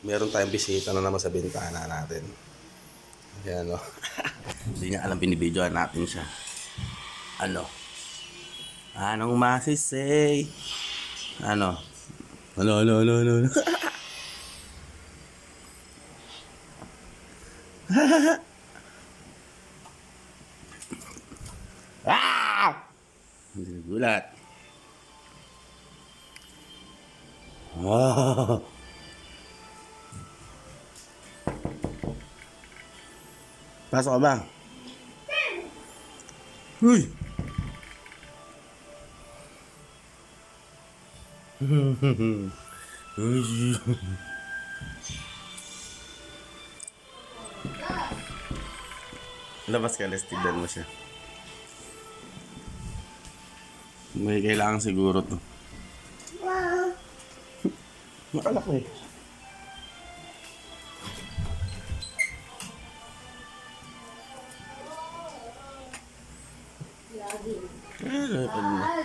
meron tayong bisita na naman sa bintana natin. Ayan, no? Hindi niya alam, binibidyoan natin siya. Ano? Anong masisay? Ano? Ano? Ah! Hindi nagulat. Ah! Pasok ka ba? Uy! Labas ka, let's tignan mo siya. May kailangan siguro to. Nakalaki. Lagi. Ano?